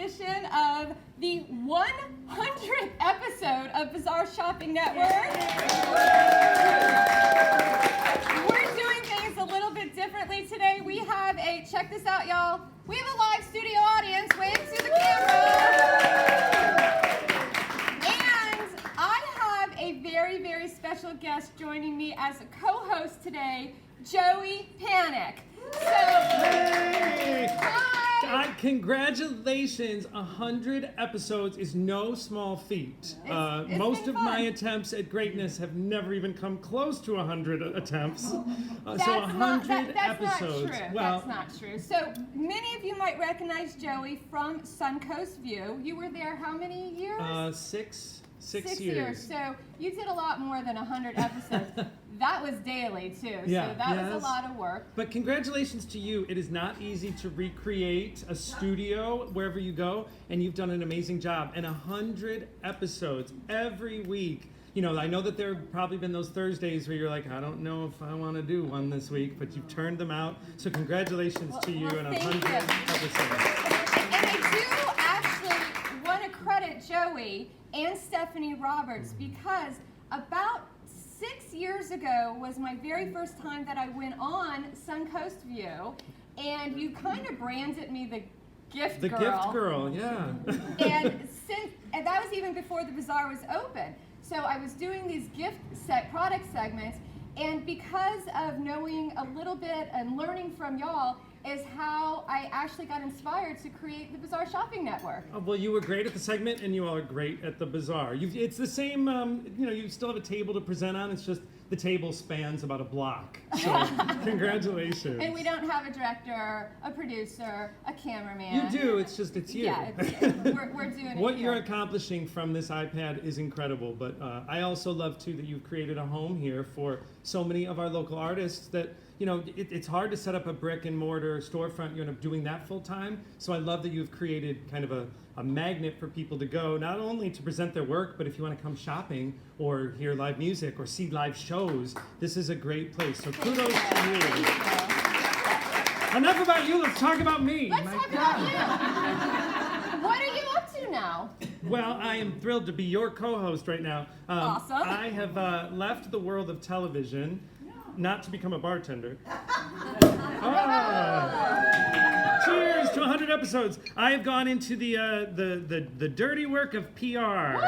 edition of the 100th episode of Bizarre Shopping Network. We're doing things a little bit differently today. We have check this out, y'all. We have a live studio audience. Wave to the camera. And I have a very, very special guest joining me as a co-host today, Joey Panek. Hey! Hi! Congratulations, 100 episodes is no small feat. It's Most been of my fun. attempts at greatness have never even come close to 100 attempts. So That's 100 that's episodes. not true. Well, That's not true. So many of you might recognize Joey from Suncoast View. You were there how many years? six years. So you did a lot more than 100 episodes. That was daily too. Yeah, So that was yes. a lot of work. But congratulations to you. It is not easy to recreate a studio wherever you go, and you've done an amazing job. And 100 episodes every week. You know, I know that there have probably been those Thursdays where you're like, I don't know if I want to do one this week, but you've turned them out. So congratulations to you and thank 100 you. episodes. And I do actually want to credit Joey and Stephanie Roberts because about 6 years ago was my very first time that I went on Suncoast View, and you kind of branded me the gift girl. The gift girl, yeah. And that was even before the bazaar was open. So I was doing these product segments, and because of knowing a little bit and learning from y'all is how I actually got inspired to create the Bizarre Shopping Network. Well, you were great at the segment, and you all are great at the bazaar. It's the same, you still have a table to present on. It's just the table spans about a block. So congratulations. And we don't have a director, a producer, a cameraman. You do. It's you. Yeah, we're doing it What here. you're accomplishing from this iPad is incredible. But I also love too that you've created a home here for so many of our local artists that. It's hard to set up a brick and mortar storefront. You end up doing that full time. So I love that you've created kind of a magnet for people to go, not only to present their work, but if you want to come shopping or hear live music or see live shows, this is a great place. So kudos to you. Enough about you. Let's talk about me. Let's talk about you. What are you up to now? Well, I am thrilled to be your co-host right now. Awesome. I have left the world of television. Not to become a bartender. Cheers to 100 episodes. I have gone into the dirty work of PR.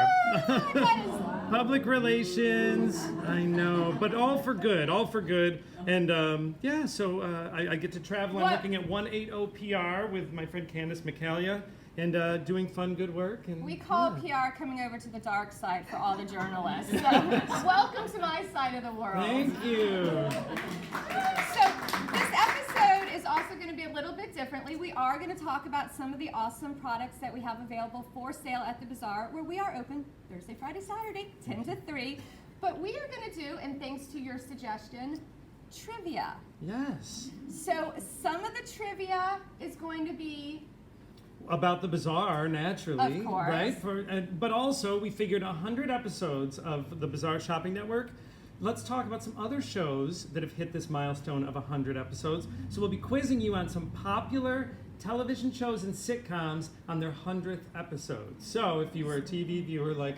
Public relations. I know, but all for good. And so I get to travel. I'm looking at 180 PR with my friend Candace McCallia. And doing fun, good work. And we call PR coming over to the dark side for all the journalists. So welcome to my side of the world. Thank you. So this episode is also going to be a little bit differently. We are going to talk about some of the awesome products that we have available for sale at the bazaar, where we are open Thursday, Friday, Saturday, 10 to 3. But we are going to do, and thanks to your suggestion, trivia. Yes. So some of the trivia is going to be about the bazaar, naturally, of course. Right? But also, we figured 100 episodes of the Bizarre Shopping Network. Let's talk about some other shows that have hit this milestone of 100 episodes. So we'll be quizzing you on some popular television shows and sitcoms on their 100th episode. So if you were a TV viewer like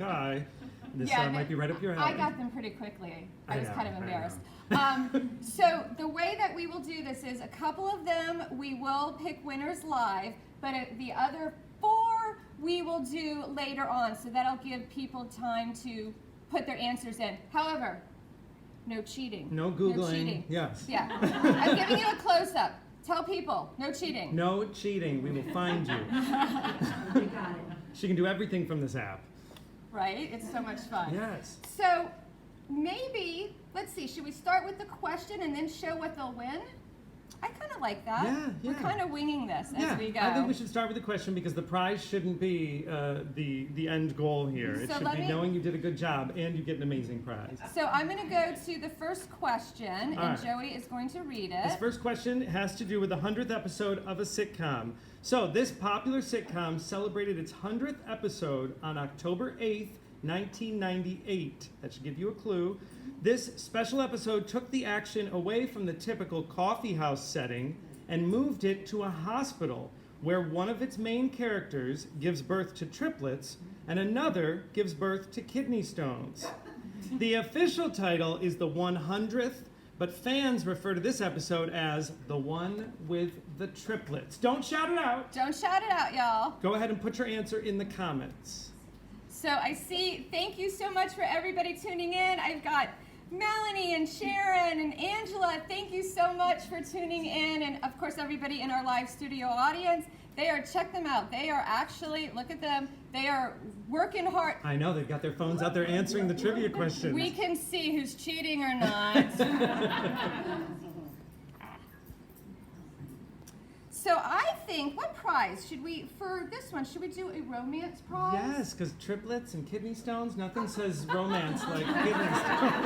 this might be right up your alley. I got them pretty quickly. I was kind of embarrassed. I So the way that we will do this is a couple of them we will pick winners live, but the other 4 we will do later on. So that'll give people time to put their answers in. However, no cheating. No Googling. No cheating. Yes. Yeah. I'm giving you a close-up. Tell people, no cheating. No cheating. We will find you. You got it. She can do everything from this app. Right? It's so much fun. Yes. So maybe, let's see, should we start with the question and then show what they'll win? I kind of like that. Yeah. We're kind of winging this as we go. I think we should start with the question because the prize shouldn't be the end goal here. It So should be knowing you did a good job and you get an amazing prize. So I'm going to go to the first question, and right. Joey is going to read it. This first question has to do with the 100th episode of a sitcom. So this popular sitcom celebrated its 100th episode on October 8th, 1998. That should give you a clue. This special episode took the action away from the typical coffee house setting and moved it to a hospital. where one of its main characters gives birth to triplets and another gives birth to kidney stones. The official title is the 100th, but fans refer to this episode as the one with the triplets. Don't shout it out. Don't shout it out, y'all. Go ahead and put your answer in the comments. So I see, thank you so much for everybody tuning in. I've got Melanie and Sharon and Angela. Thank you so much for tuning in. And of course, everybody in our live studio audience. Check them out. They are actually, look at them. They are working hard. I know, they've got their phones out there answering the trivia questions. We can see who's cheating or not. So I think, what prize should we, for this one, should we do a romance prize? Yes, because triplets and kidney stones, nothing says romance like kidney stones.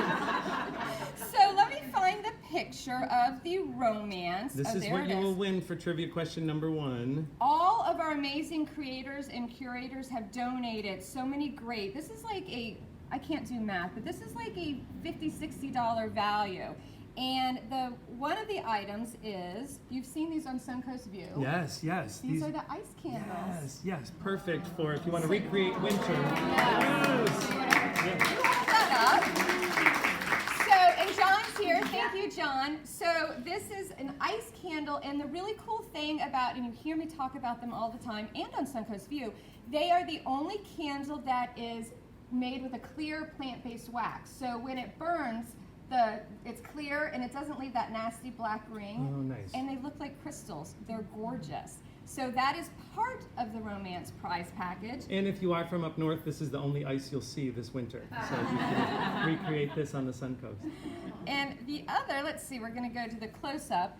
So let me find the picture of the romance. This is what you will win for trivia question number 1. All of our amazing creators and curators have donated so many great, this is like I can't do math, but this is like a $50, $60 value. And one of the items is, you've seen these on Suncoast View. Yes, yes. These are the ice candles. Yes, perfect for if you want to recreate winter. Yes. Yes. You hold that up. So, and John's here. Thank you, John. So this is an ice candle, and the really cool thing about, and you hear me talk about them all the time, and on Suncoast View, they are the only candle that is made with a clear plant-based wax. So when it burns, it's clear and it doesn't leave that nasty black ring. Oh, nice. And they look like crystals. They're gorgeous. So that is part of the romance prize package. And if you are from up north, this is the only ice you'll see this winter. So you can recreate this on the Sun Coast. And the other, let's see, we're going to go to the close-up.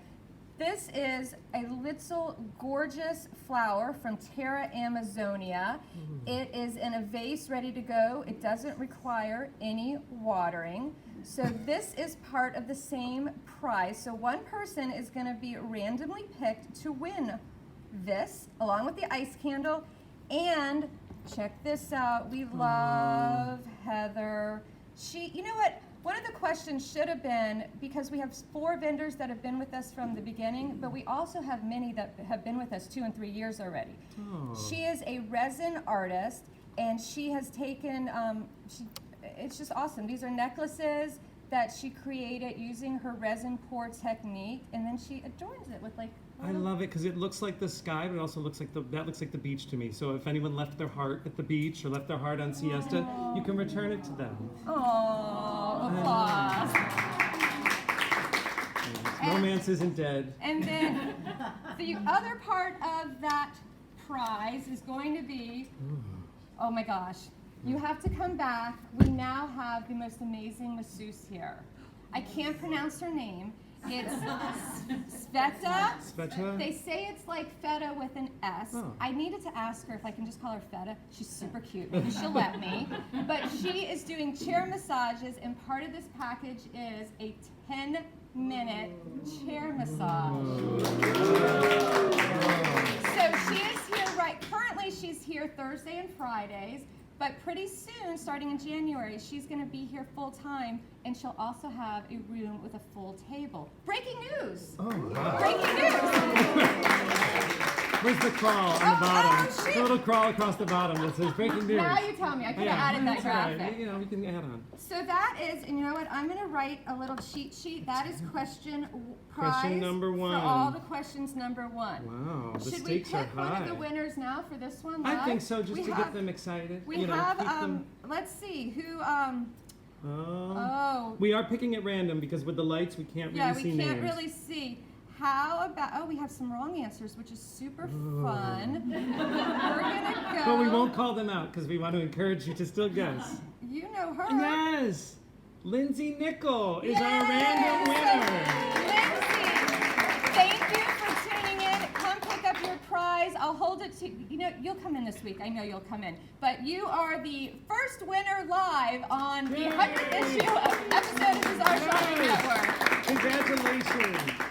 This is a little gorgeous flower from Terra Amazonia. It is in a vase ready to go. It doesn't require any watering. So this is part of the same prize. So one person is going to be randomly picked to win this, along with the ice candle. And check this out. We love Heather. You know what? One of the questions should have been, because we have 4 vendors that have been with us from the beginning, but we also have many that have been with us 2 and 3 years already. Oh. She is a resin artist, and she has taken, it's just awesome. These are necklaces that she created using her resin pour technique, and then she adorns it with like I love it because it looks like the sky, but it also looks like that looks like the beach to me. So if anyone left their heart at the beach or left their heart on siesta, you can return it to them. Oh, applause. Romance isn't dead. And then the other part of that prize is going to be, oh my gosh, you have to come back. We now have the most amazing masseuse here. I can't pronounce her name. It's Sveta. Sveta? They say it's like feta with an S. Oh. I needed to ask her if I can just call her Feta. She's super cute. Maybe she'll let me. But she is doing chair massages, and part of this package is a 10-minute chair massage. So she is here currently she's here Thursday and Fridays. But pretty soon, starting in January, she's going to be here full time, and she'll also have a room with a full table. Breaking news! Oh, wow. Breaking news! Where's the crawl on the bottom? Oh, shoot. The little crawl across the bottom that says breaking news. Now you tell me. I could have added that that's all right. graphic. You know, we can add on. So that is, and you know what? I'm going to write a little cheat sheet. That is question number 1. For all the questions number 1. Wow, the Should we stakes are pick one high. of the winners now for this one? I live? think so, just We to have- get them excited. We you know, have, keep them, let's see, who, we are picking at random because with the lights we can't really yeah, see we can't names. really see. How about, we have some wrong answers, which is super fun. We're gonna go. But we won't call them out because we want to encourage you to still guess. You know her. Yes! Lindsay Nickel is Yay! our random winner. Lindsay, thank you for tuning in. Come pick up your prize. I'll hold it to, you'll come in this week. I know you'll come in. But you are the first winner live on the 100th issue episode of Bizarre Shopping Network. Congratulations!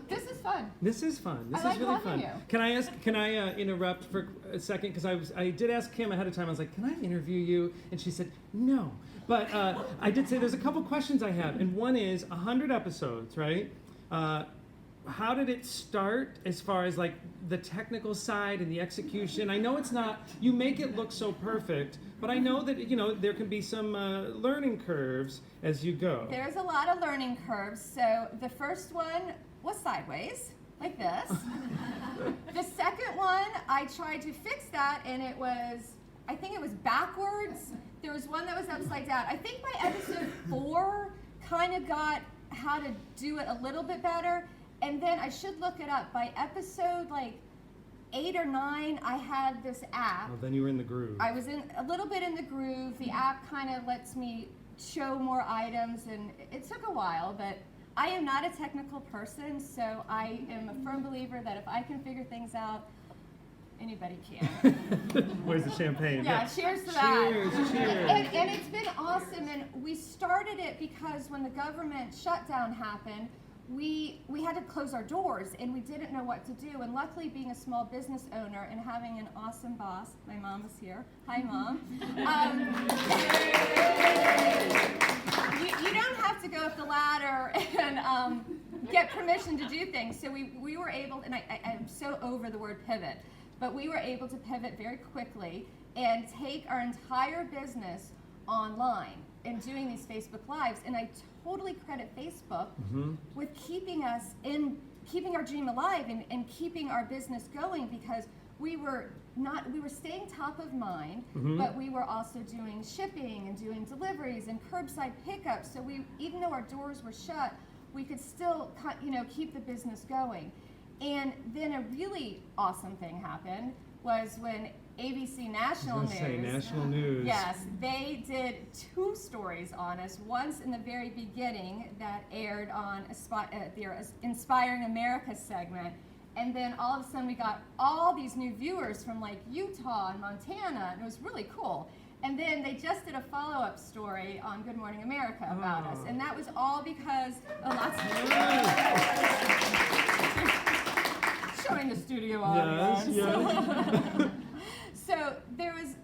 This is fun. This is fun. This I is like really having fun. you. Can I interrupt for a second? Because I did ask Kim ahead of time. I was like, can I interview you? And she said, no. But I did say there's a couple questions I have. And one is 100 episodes, right? how did it start as far as like the technical side and the execution? I know it's not, you make it look so perfect, but I know that, you know, there can be some learning curves as you go. There's a lot of learning curves. So the first one was sideways, like this. The second one, I tried to fix that, and it was, I think it was backwards. There was one that was upside down. I think by episode 4, kind of got how to do it a little bit better. And then I should look it up. By episode like 8 or 9, I had this app. Well, then you were in the groove. I was in a little bit in the groove. The app kind of lets me show more items, and it took a while, but I am not a technical person, so I am a firm believer that if I can figure things out, anybody can. Where's the champagne? Yeah, cheers to that. Cheers, cheers. And it's been awesome, and we started it because when the government shutdown happened, we had to close our doors, and we didn't know what to do. And luckily, being a small business owner and having an awesome boss, my mom is here. Hi, Mom. You don't have to go up the ladder and get permission to do things. So we were able, and I'm so over the word pivot, but we were able to pivot very quickly and take our entire business online and doing these Facebook Lives. And I totally credit Facebook with keeping our dream alive and keeping our business going, because we were staying top of mind, but we were also doing shipping and doing deliveries and curbside pickups. So even though our doors were shut, we could still, keep the business going. And then a really awesome thing happened was when ABC National News. Yes, they did 2 stories on us. Once in the very beginning that aired on their Inspiring America segment. And then all of a sudden we got all these new viewers from like Utah and Montana, and it was really cool. And then they just did a follow-up story on Good Morning America about us. And that was all because showing the studio audience. Yes. So there was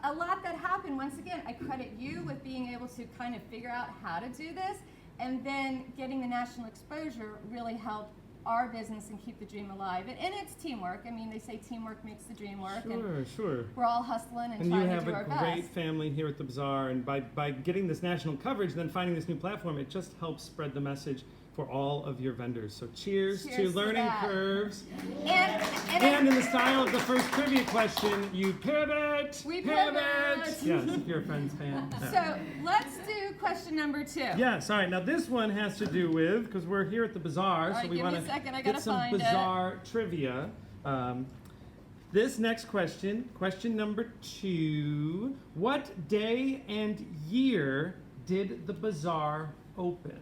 a lot that happened. Once again, I credit you with being able to kind of figure out how to do this, and then getting the national exposure really helped our business and keep the dream alive. And it's teamwork. I mean, they say teamwork makes the dream work. Sure. We're all hustling and trying to do our best. And you have a great family here at the Bazaar, and by getting this national coverage, then finding this new platform, it just helps spread the message for all of your vendors. So cheers to learning curves. And in the style of the first trivia question, you pivot. We pivot. Yes, if you're a Friends fan. Yeah. So let's do question number 2. Yes, all right. Now this one has to do with, because we're here at the Bazaar, All right, so we give me want a second, I to gotta get some find it. Bazaar trivia. This next question number 2, what day and year did the Bazaar open?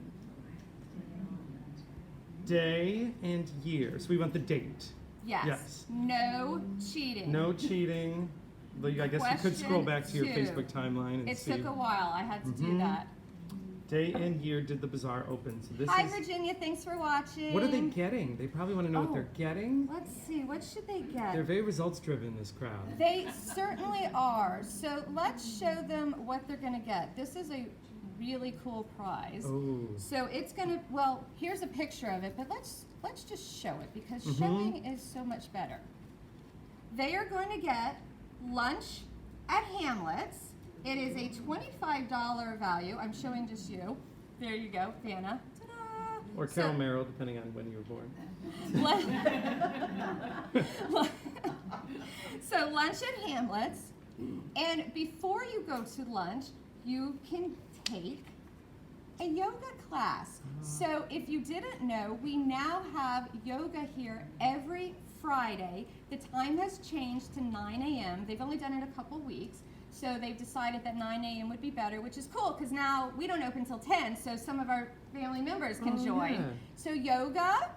Day and year. So we want the date. Yes. No cheating. No cheating. Well, I guess you could scroll back to your Facebook timeline and see. It took a while. I had to do that. Day and year did the Bazaar open. So this Hi, is, Virginia. Thanks for watching. what are they getting? They probably want to know what they're getting. Let's see. What should they get? They're very results driven, this crowd. They certainly are. So let's show them what they're going to get. This is a really cool prize. Oh. So it's going to, well, here's a picture of it, but let's just show it, because showing is so much better. They are going to get lunch at Hamlet's. It is a $25 value. I'm showing just you. There you go, Vanna. Ta-da! Or Carol Merrill, depending on when you were born. So lunch at Hamlet's, and before you go to lunch, you can take a yoga class. So if you didn't know, we now have yoga here every Friday. The time has changed to 9 a.m. They've only done it a couple weeks. So they've decided that 9 a.m. would be better, which is cool, because now we don't open till 10, so some of our family members can join. Yeah. So yoga,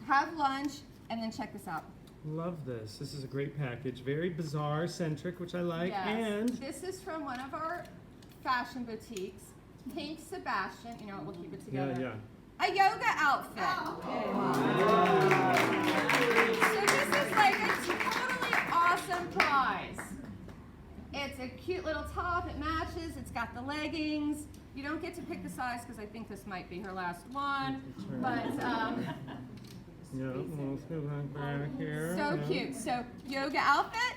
have lunch, and then check this out. Love this. This is a great package. Very Bazaar centric, which I like. Yes. And This is from one of our fashion boutiques, Pink Sebastian. You know what, we'll keep it together. yeah. A yoga outfit. So this is like a totally awesome prize. It's a cute little top, it matches, it's got the leggings. You don't get to pick the size, because I think this might be her last one, but Yeah, let's go back here. So yeah. cute. So yoga outfit,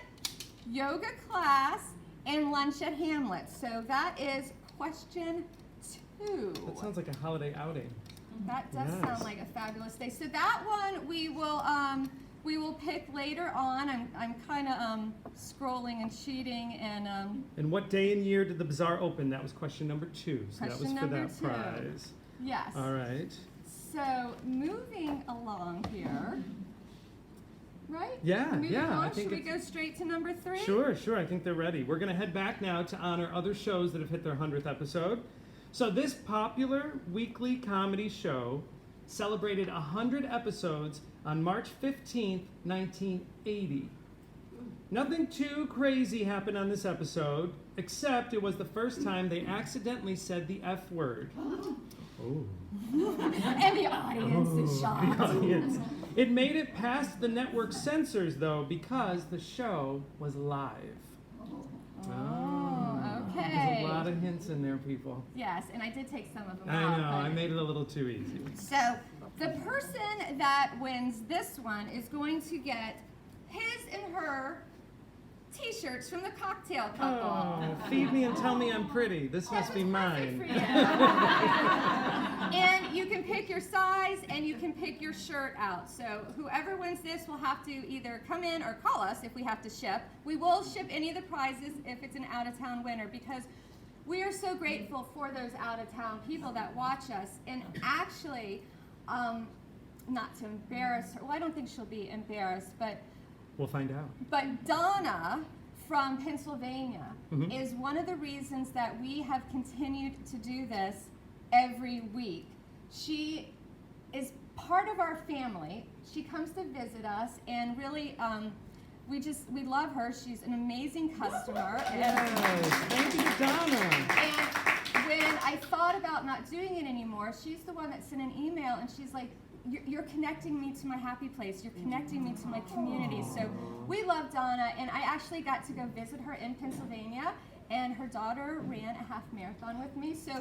yoga class, and lunch at Hamlet. So that is question 2. That sounds like a holiday outing. That does Nice. sound like a fabulous day. So that one we will pick later on. I'm kind of scrolling and cheating and And what day and year did the bazaar open? That was question number 2. So that was Question for number that 2. prize. yes. All right. So moving along here, right? Yeah, Moving yeah, I on, think should we it's- go straight to number 3? Sure. I think they're ready. We're going to head back now to honor other shows that have hit their 100th episode. So this popular weekly comedy show celebrated 100 episodes on March 15th, 1980. Nothing too crazy happened on this episode, except it was the first time they accidentally said the F word. Oh. And the audience is shocked. The audience. It made it past the network censors, though, because the show was live. Oh, okay. There's a lot of hints in there, people. Yes, and I did take some of them I out. know, but- I made it a little too easy. So the person that wins this one is going to get his and her T-shirts from the cocktail couple. Oh, feed me and tell me I'm pretty. This That must be was perfect mine. for you. And you can pick your size and you can pick your shirt out. So whoever wins this will have to either come in or call us if we have to ship. We will ship any of the prizes if it's an out-of-town winner because we are so grateful for those out-of-town people that watch us. And actually, not to embarrass her, well, I don't think she'll be embarrassed, but We'll find out. Donna from Pennsylvania Mhm. is one of the reasons that we have continued to do this every week. She is part of our family. She comes to visit us, and really, we love her. She's an amazing customer. Yes, thank you, Donna. And when I thought about not doing it anymore, she's the one that sent an email, and she's like, you're connecting me to my happy place. You're connecting me to my community. So we love Donna, and I actually got to go visit her in Pennsylvania, and her daughter ran a half marathon with me. So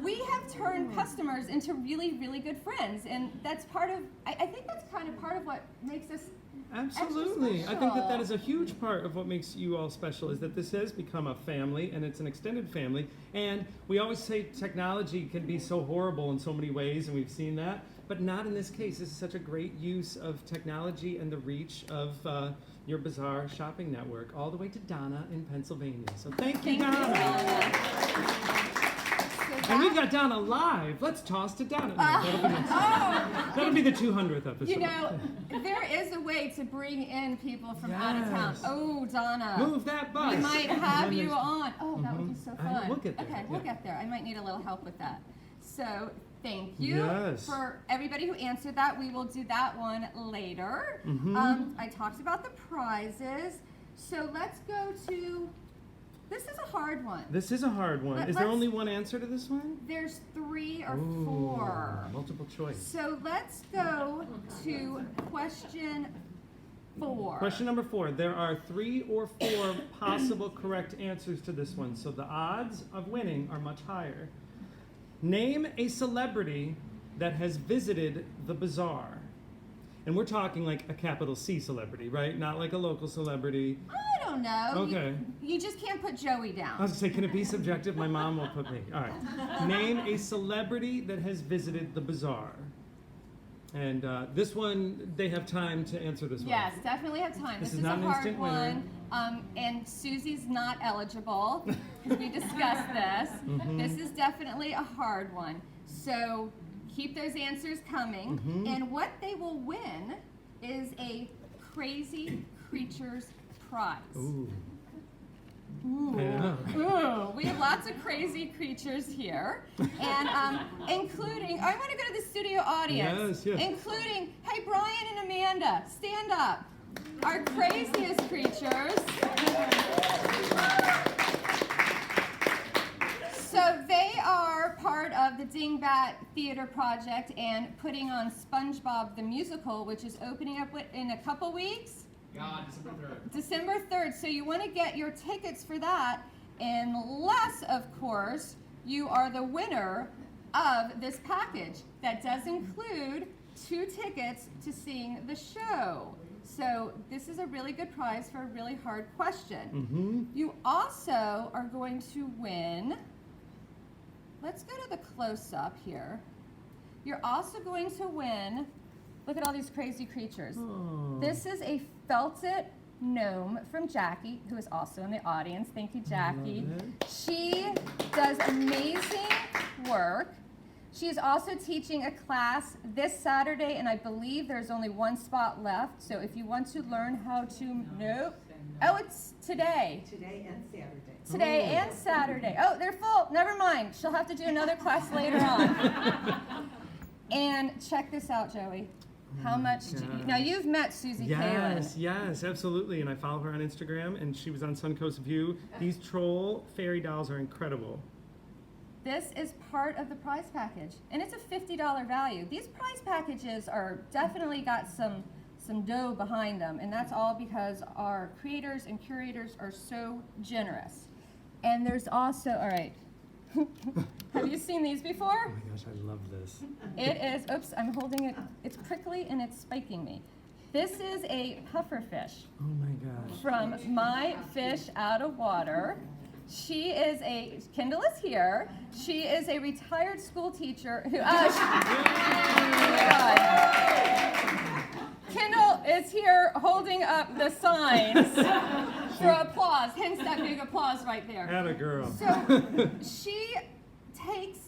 we have turned customers into really, really good friends, and that's part of, I think that's kind of part of what makes us Absolutely. extra I think that special. is a huge part of what makes you all special is that this has become a family and it's an extended family. And we always say technology can be so horrible in so many ways, and we've seen that, but not in this case. This is such a great use of technology and the reach of your Bazaar shopping network all the way to Donna in Pennsylvania. So thank you, Donna. Donna. So And we've that- got Donna live. Let's toss to Donna. No, that'll be the 200th episode. You know, there is a way to bring in people from out of town. Yes. Oh, Donna. Move that bus. We might And have then you there's- on. Oh, that would be so fun. We'll get there, Okay, we'll yeah. get there. I might need a little help with that. So thank you Yes. for everybody who answered that. We will do that one later. Mhm. I talked about the prizes. So let's go to, this is a hard one. This is a hard one. Is there Let's- only one answer to this one? There's 3 or Ooh, 4. Multiple choice. So let's go to question 4. Question number 4. There are 3 or 4 possible correct answers to this one, so the odds of winning are much higher. Name a celebrity that has visited the bazaar. And we're talking like a capital C celebrity, right? Not like a local celebrity. I don't know. Okay. You just can't put Joey I was down. gonna say, can it be subjective? My mom will put me. All right. Name a celebrity that has visited the bazaar. And this one, they have time to answer this one. Yes, definitely have time. This This is is not a an hard instant winner. one. And Susie's not eligible because we discussed this. Mhm. This is definitely a hard one. So keep those answers coming. Mhm. And what they will win is a Crazy Creatures prize. Ooh. Ooh. Yeah. Ooh, we have lots of crazy creatures here, and including, I want to go to the studio audience, Yes, yes. including, hey, Brian and Amanda, stand up. Our craziest creatures. So they are part of the Dingbat Theater Project and putting on SpongeBob the Musical, which is opening up in a couple weeks. December 3rd. December 3rd, so you want to get your tickets for that, unless, of course, you are the winner of this package that does include 2 tickets to seeing the show. So this is a really good prize for a really hard question. You also are going to win, let's go to the close-up here. You're also going to win, look at all these crazy creatures. Oh. This is a felted gnome from Jackie, who is also in the audience. Thank you, Jackie. She does amazing work. She is also teaching a class this Saturday, and I believe there's only 1 spot left. So if you want to learn how to, oh, it's today. Today and Saturday. Today and Saturday. Oh, they're full. Never mind. She'll have to do another class later on. And check this out, Joey. How much do you, now you've met Susie Kalin. Yes, absolutely. And I follow her on Instagram, and she was on Suncoast View. These troll fairy dolls are incredible. This is part of the prize package, and it's a $50 value. These prize packages are definitely got some dough behind them, and that's all because our creators and curators are so generous. And there's also, all right, have you seen these before? Oh my gosh, I love this. It is, oops, I'm holding it, it's prickly and it's spiking me. This is a puffer fish Oh my gosh. from My Fish Out of Water. She is Kendall is here. She is a retired school teacher who, Kendall is here holding up the signs for applause, hence that big applause right there. Atta girl. So she takes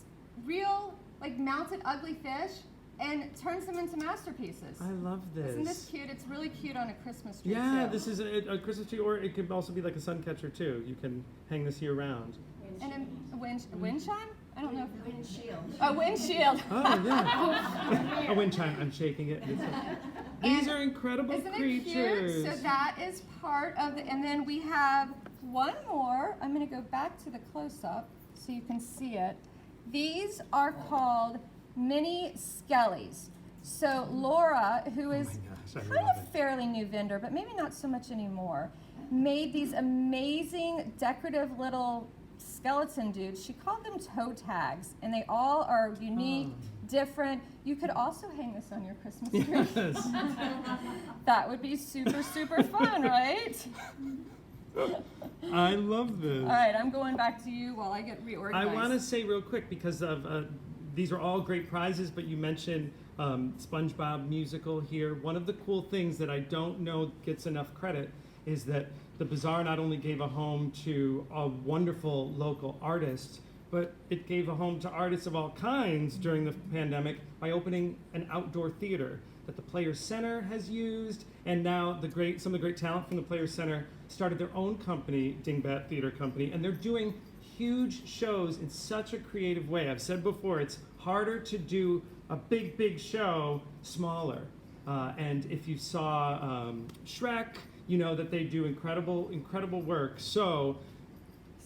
real, like mounted ugly fish and turns them into masterpieces. I love this. Isn't this cute? It's really cute on a Christmas tree. Yeah, too. this is a Christmas tree, or it could also be like a sun catcher too. You can hang this year round. And a wind chime? I don't know. Windshield. A windshield. Oh yeah. A wind chime. I'm shaking it. These are incredible Isn't creatures. it cute? So that is part of the, and then we have one more. I'm going to go back to the close-up so you can see it. These are called mini Skellies. So Laura, who is kind of fairly new vendor, but maybe not so much anymore, made these amazing decorative little skeleton dudes. She called them toe tags, and they all are unique, different. You could also hang this on your Christmas tree. Yes. That would be super, super fun, right? I love this. All right, I'm going back to you while I get reorganized. I want to say real quick, because of these are all great prizes, but you mentioned SpongeBob musical here. One of the cool things that I don't know gets enough credit is that the Bazaar not only gave a home to a wonderful local artist, but it gave a home to artists of all kinds during the pandemic by opening an outdoor theater that the Players Center has used, and now some of the great talent from the Players Center started their own company, Dingbat Theater Company, and they're doing huge shows in such a creative way. I've said before, it's harder to do a big show smaller. And if you saw Shrek, you know that they do incredible work. So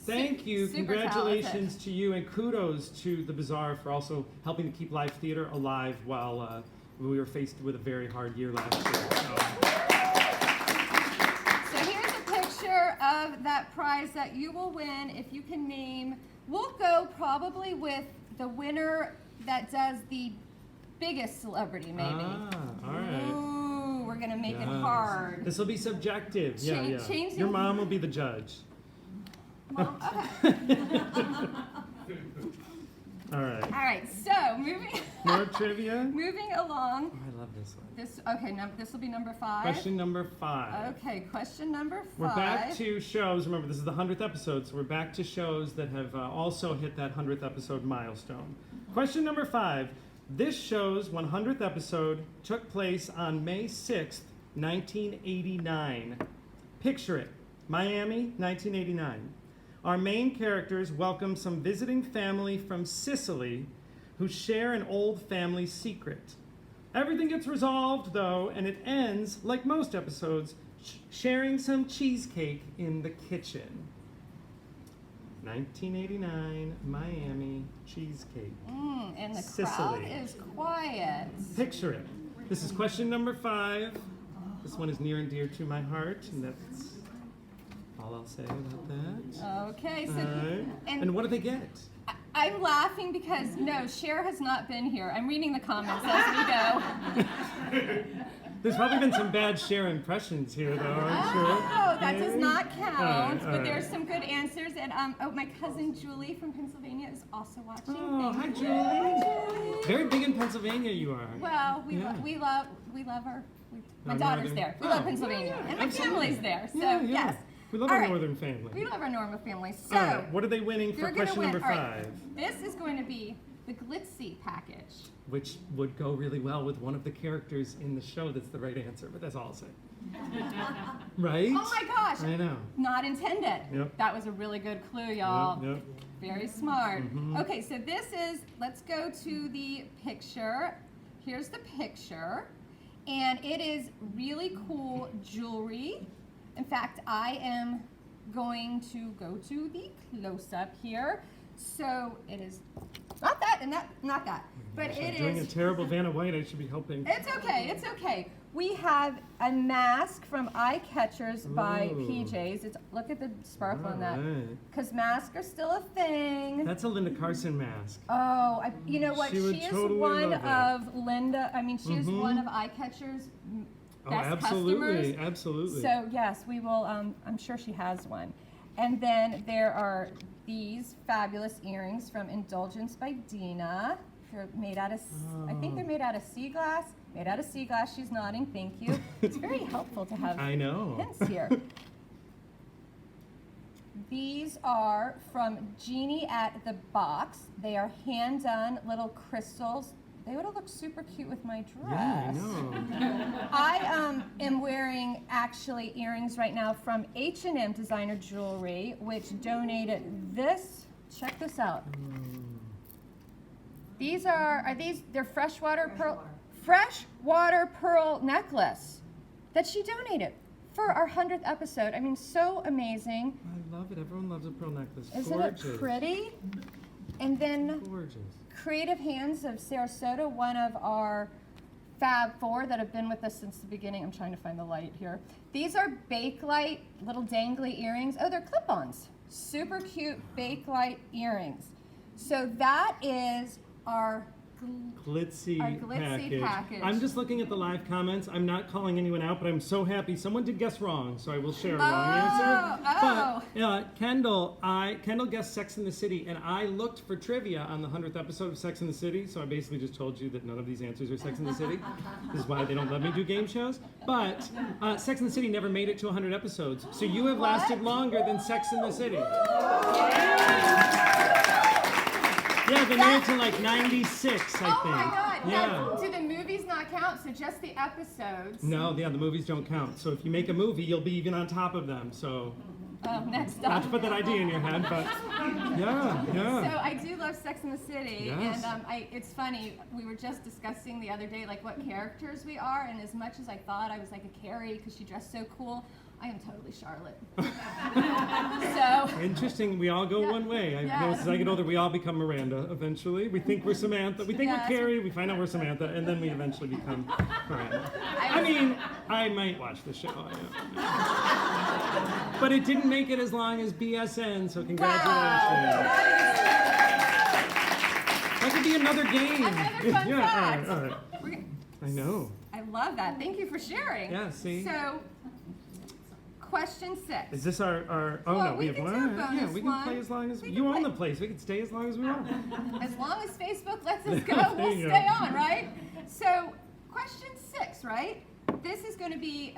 thank you, Super congratulations talented. to you, and kudos to the Bazaar for also helping to keep live theater alive while we were faced with a very hard year last year. So here's a picture of that prize that you will win if you can name. We'll go probably with the winner that does the biggest celebrity, maybe. All right. Ooh, we're gonna make it Yes. hard. This will be subjective. Changing- Your mom will be the judge. Mom, okay. All right. All right. So More trivia? moving along. Oh, I love this one. This will be number 5. Question number 5. Okay, question number 5. We're back to shows. Remember, this is the 100th episode, so we're back to shows that have also hit that 100th episode milestone. Question number 5. This show's 100th episode took place on May 6th, 1989. Picture it. Miami, 1989. Our main characters welcome some visiting family from Sicily who share an old family secret. Everything gets resolved, though, and it ends, like most episodes, sharing some cheesecake in the kitchen. 1989, Miami, cheesecake. And the Sicily. crowd is quiet. Picture it. This is question number 5. This one is near and dear to my heart, and that's all I'll say about that. Okay, so All right. and And what do they get? I'm laughing because, no, Cher has not been here. I'm reading the comments as we go. There's probably been some bad Cher impressions here, though, I'm sure. Oh, that does Maybe? not count. All right. But there's some good answers. And my cousin Julie from Pennsylvania is also watching. Oh, hi, Thank you. Julie. Hi, Julie. Very big in Pennsylvania, you are. Well, we Yeah. love her. My Oh, daughter's northern. there. We Oh, love Pennsylvania, yeah, and my absolutely. family's there. So Yeah, yeah. yes, We love All our right. northern family. we love our normal family. So All right, what are they winning for you're gonna question win. number All right. 5? This is going to be the Glitzy package. Which would go really well with one of the characters in the show that's the right answer, but that's all I'll say. Right? Oh my gosh! I know. Not intended. Yep. That was a really good clue, y'all. Yep. Very smart. Mhm. Okay, so this is, let's go to the picture. Here's the picture. And it is really cool jewelry. In fact, I am going to go to the close-up here. So it is not that and not that, but I'm it doing a is, terrible Vanna White. I should be helping. it's okay, it's okay. We have a mask from Eye Catchers by Ooh. PJ's. It's, look at the sparkle on that. Alright. Because masks are still a thing. That's a Linda Carson mask. Oh, you know what? She would She is totally one love that. of Linda. I mean, she is Mhm. one of Eye Catcher's Oh, best absolutely, customers. absolutely. So yes, we will. I'm sure she has one. And then there are these fabulous earrings from Indulgence by Dina. They're made out of. I think they're made out of sea glass. Made out of sea glass. She's nodding. Thank you. It's very helpful to have I know. hints here. These are from Jeannie at the Box. They are hand-done little crystals. They would have looked super cute with my dress. Yeah, I know. I am wearing actually earrings right now from H&M Designer Jewelry, which donated this. Check this out. These are they're freshwater pearl necklace that she donated for our 100th episode. I mean, so amazing. I love it. Everyone loves a pearl necklace. Isn't Gorgeous. it pretty? And then Gorgeous. Creative Hands of Sarasota, one of our Fab Four that have been with us since the beginning. I'm trying to find the light here. These are Bakelite little dangly earrings. Oh, they're clip-ons. Super cute Bakelite earrings. So that is our Glitzy, glitzy package. I'm just looking at the live comments. I'm not calling anyone out, but I'm so happy. Someone did guess wrong, so I will share a wrong answer. Oh. But Kendall guessed Sex in the City, and I looked for trivia on the 100th episode of Sex in the City, so I basically just told you that none of these answers are Sex in the City. This is why they don't let me do game shows. But Sex in the City never made it to 100 episodes, so you have lasted longer than Sex in the City. Yeah, they made it to like 96, I think. Oh my God! Yeah. Now, do the movies not count? So just the episodes? No, yeah, the movies don't count. So if you make a movie, you'll be even on top of them. So Next not up. to put that idea in your head, but yeah, yeah. So I do love Sex in the City, Yes. and it's funny. We were just discussing the other day, like what characters we are, and as much as I thought I was like a Carrie because she dressed so cool, I am totally Charlotte. So Interesting. We all go one way. I Yes. noticed as I get older, we all become Miranda eventually. We think we're Samantha. We think Yes. we're Carrie. We find out we're Samantha, and then we eventually become Miranda. I mean, I might watch the show. But it didn't make it as long as BSN, so congratulations. That could be another game. Another fun fact. All right. We're- I know. I love that. Thank you for sharing. Yeah, see? So, question 6. Is this our oh Well, no, we have can do one. a bonus Yeah, we can one. play as long as We can you own play. the place. We can stay as long as we want. As long as Facebook lets us go, There we'll you stay go. on, right? So, question 6, right? This is going to be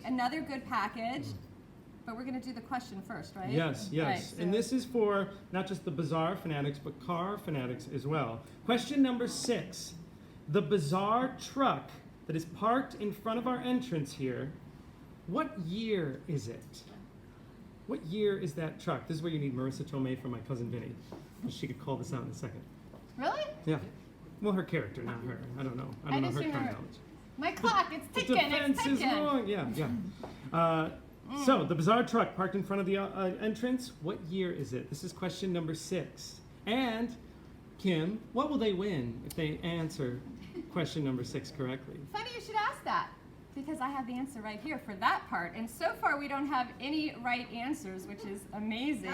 another good package, but we're going to do the question first, right? Yes, yes. Right, And so- this is for not just the bazaar fanatics, but car fanatics as well. Question number 6. The bazaar truck that is parked in front of our entrance here, what year is it? What year is that truck? This is where you need Marissa Tomei from My Cousin Vinny. She could call this out in a second. Really? Yeah. Well, her character, not her. I don't know. I don't know just her car remember- knowledge. My clock, it's The ticking, defense it's is ticking. wrong. Yeah, yeah. So, the bazaar truck parked in front of the entrance, what year is it? This is question number 6. And, Kim, what will they win if they answer question number 6 correctly? Funny you should ask that. because I have the answer right here for that part. And so far, we don't have any right answers, which is amazing.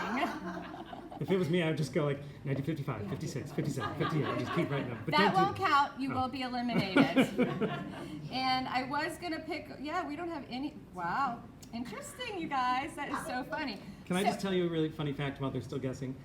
If it was me, I would just go like 1955, 56, 57, 58. I'd just keep writing them. But That don't won't count. You will be eliminated. And I was going to pick, yeah, we don't have any. Wow. Interesting, you guys. That is so funny. Can I just tell you a really funny fact while they're still guessing?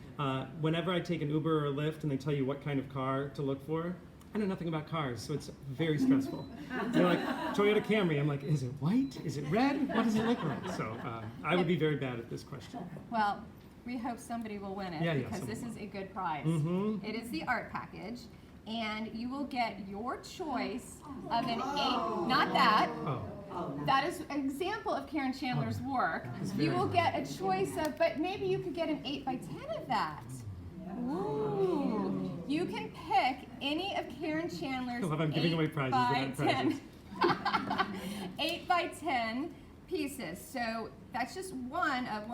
Whenever I take an Uber or a Lyft and they tell you what kind of car to look for, I know nothing about cars, so it's very stressful. They're like, Toyota Camry. I'm like, is it white? Is it red? What does it look like? So I would be very bad at this question. Well, we hope somebody will win it because this is a good prize. Mm-hmm. It is the art package, and you will get your choice of an 8, not that. Oh. That is an example of Karen Chandler's work. You will get a choice of, but maybe you could get an 8 by 10 of that. Ooh. You can pick any of Karen Chandler's I'm giving away prizes without prizes. 8 by 10 pieces. So that's just one of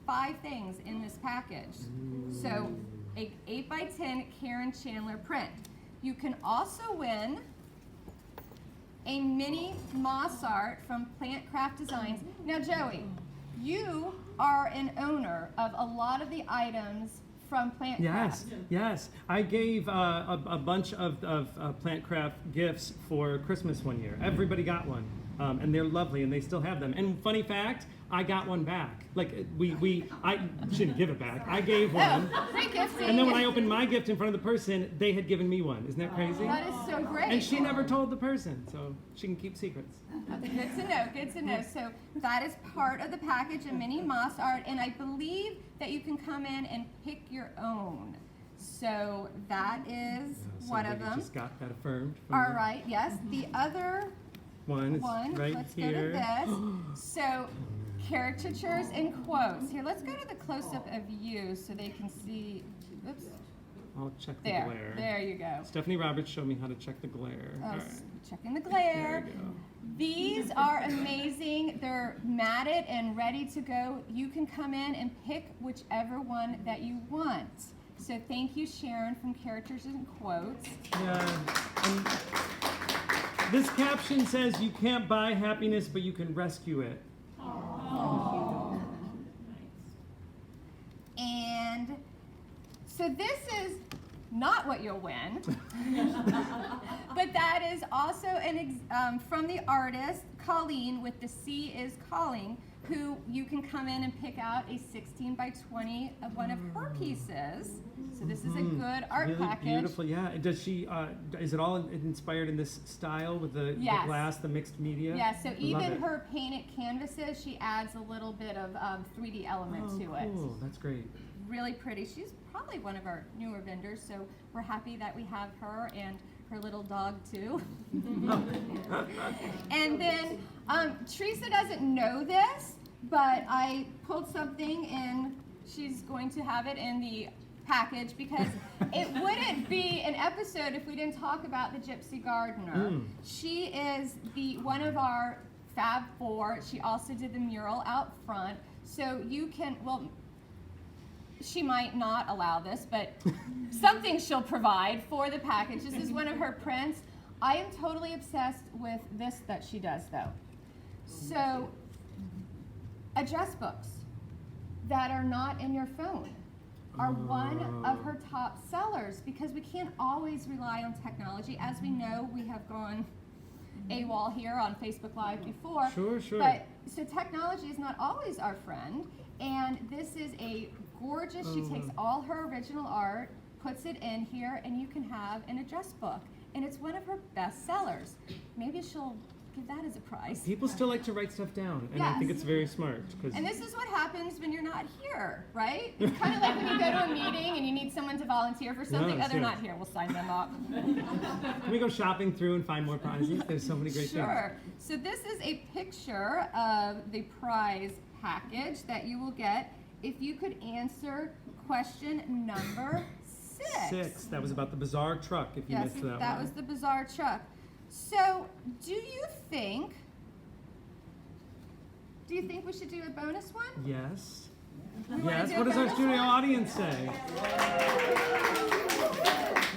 5 things in this package. So a 8 by 10 Karen Chandler print. You can also win a mini moss art from Plant Craft Designs. Now, Joey, you are an owner of a lot of the items from Plant Craft. Yes. I gave a bunch of Plant Craft gifts for Christmas one year. Everybody got one, and they're lovely, and they still have them. And funny fact, I got one back. Like I shouldn't give it back. I gave one. Oh, free gifting. And then when I opened my gift in front of the person, they had given me one. Isn't that crazy? That is so great. And she never told the person, so she can keep secrets. Good to know, good to know. So that is part of the package, a mini moss art, and I believe that you can come in and pick your own. So that is one of them. Just got that affirmed. All right, yes. The other one is right let's here. go to this. So caricatures and quotes. Here, let's go to the close-up of you so they can see. Oops. I'll check the glare. There you go. Stephanie Roberts showed me how to check the glare. Oh, All right. Checking the glare. There we go. These are amazing. They're matted and ready to go. You can come in and pick whichever one that you want. So thank you, Sharon, from Characters and Quotes. Yeah. And this caption says, "You can't buy happiness, but you can rescue it." Aww. And so this is not what you'll win, but that is also from the artist Colleen with the C is Calling, who you can come in and pick out a 16 by 20 of one of her pieces. So this is a good art really package. Beautiful, yeah. Does she? Is it all inspired in this style with the glass, the mixed media? Yeah. So even her painted canvases, she adds a little bit of 3D element to it. Cool. That's great. Really pretty. She's probably one of our newer vendors, so we're happy that we have her and her little dog too. And then Teresa doesn't know this, but I pulled something and she's going to have it in the package because it wouldn't be an episode if we didn't talk about the Gypsy Gardener. She is one of our Fab Four. She also did the mural out front. So you can, she might not allow this, but something she'll provide for the package. This is one of her prints. I am totally obsessed with this that she does, though. So, address books that are not in your phone are one of her top sellers because we can't always rely on technology. As we know, we have gone AWOL here on Facebook Live before. Sure. But so technology is not always our friend, and this is a gorgeous. She takes all her original art, puts it in here, and you can have an address book. And it's one of her best sellers. Maybe she'll give that as a prize. People still like to write stuff down, and I think it's very smart. And this is what happens when you're not here, right? It's kind of like when you go to a meeting and you need someone to volunteer for something. They're not here. We'll sign them up. Can we go shopping through and find more prizes? There's so many great things. Sure. So this is a picture of the prize package that you will get if you could answer question number 6. That was about the bizarre truck, if you missed that one. That was the bizarre truck. So, do you think we should do a bonus one? Yes. Yes. What does our studio audience say?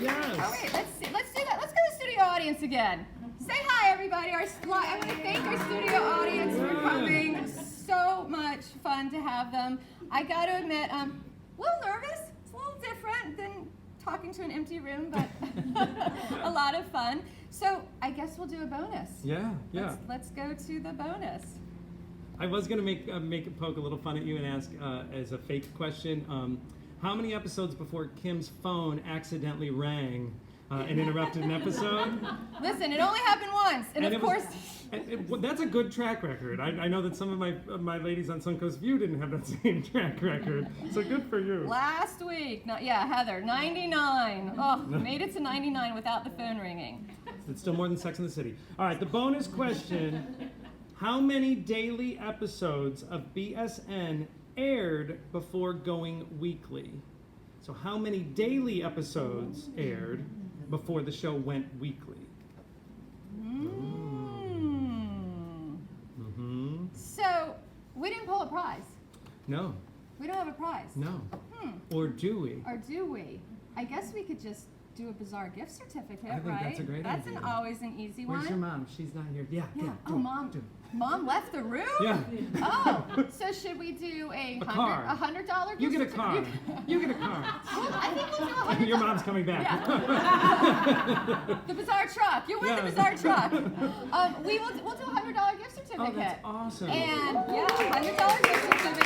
Yes. Oh wait, let's see. Let's do that. Let's go to the studio audience again. Say hi, everybody. I want to thank our studio audience for coming. So much fun to have them. I got to admit, a little nervous. It's a little different than talking to an empty room, but a lot of fun. So I guess we'll do a bonus. Yeah. Let's go to the bonus. I was gonna make it poke a little fun at you and ask as a fake question. How many episodes before Kim's phone accidentally rang and interrupted an episode? Listen, it only happened once, and of course. That's a good track record. I know that some of my ladies on Suncoast View didn't have that same track record, so good for you. Last week, Heather, 99. Oh, made it to 99 without the phone ringing. It's still more than Sex and the City. All right, the bonus question: how many daily episodes of BSN aired before going weekly? So how many daily episodes aired before the show went weekly? So, we didn't pull a prize. No. We don't have a prize. No. Or do we? Or do we? I guess we could just do a bizarre gift certificate, I think right? that's a great That's idea. always an easy one. Where's your mom? She's not here. Yeah. Oh, Mom. Mom left the room? Yeah. Oh, so should we do a car. $100 gift You get a certificate? car. You get a car. Well, I think we'll do $100. Your mom's coming back. Yeah. The bizarre truck. You win Yeah. the bizarre truck. We'll do a $100 gift certificate. Oh, that's awesome. And $100 gift certificate.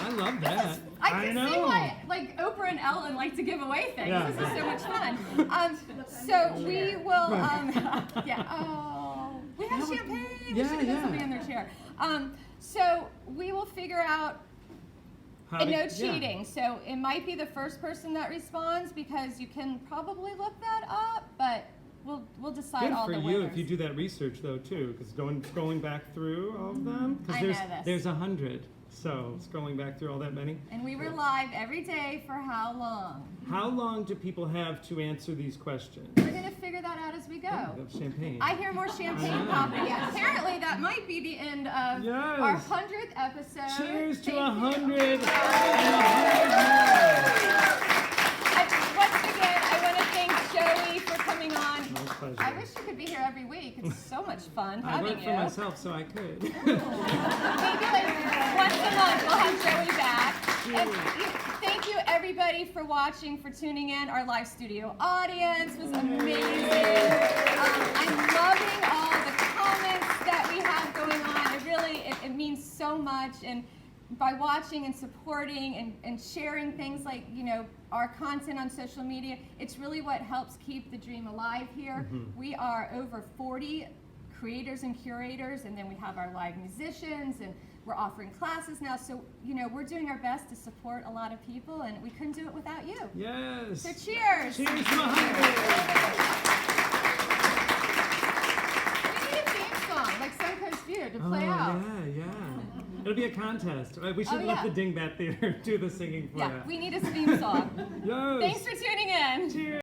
I love that. I can see know. why, like Oprah and Ellen like to give away things. Yeah. This is so much fun. So we will. We have champagne. We should have somebody in their chair. So we will figure out. And no cheating. So it might be the first person that responds because you can probably look that up, but we'll decide Good all for the you winners. if you do that research though too, because going back through all of them, I because know this. there's 100. So scrolling back through all that many. And we were live every day for how long? How long do people have to answer these questions? We're gonna figure that out as we go. Oh, that's champagne. I hear more champagne popping. Yeah, apparently that might be the end of Yes. our 100th episode. Cheers to Thank you. 100 and 100 more. Once again, I want to thank Joey for coming on. My pleasure. I wish you could be here every week. It's so much fun I having work you. for myself, so I could. Maybe like once a month we'll have Joey back. And thank you everybody for watching, for tuning in. Our live studio audience was amazing. I'm loving all the comments that we have going on. It means so much. And by watching and supporting and sharing things like, our content on social media, it's really what helps keep the dream alive here. We are over 40 creators and curators, and then we have our live musicians, and we're offering classes now. So, we're doing our best to support a lot of people, and we couldn't do it without you. Yes. So cheers. Cheers to 100. We need a theme song, like Suncoast View, to play out. Yeah. It'll be a contest. We should let the Dingbat Theater do the singing for Yeah, it. we need a theme song. Yes. Thanks for tuning in. Cheers.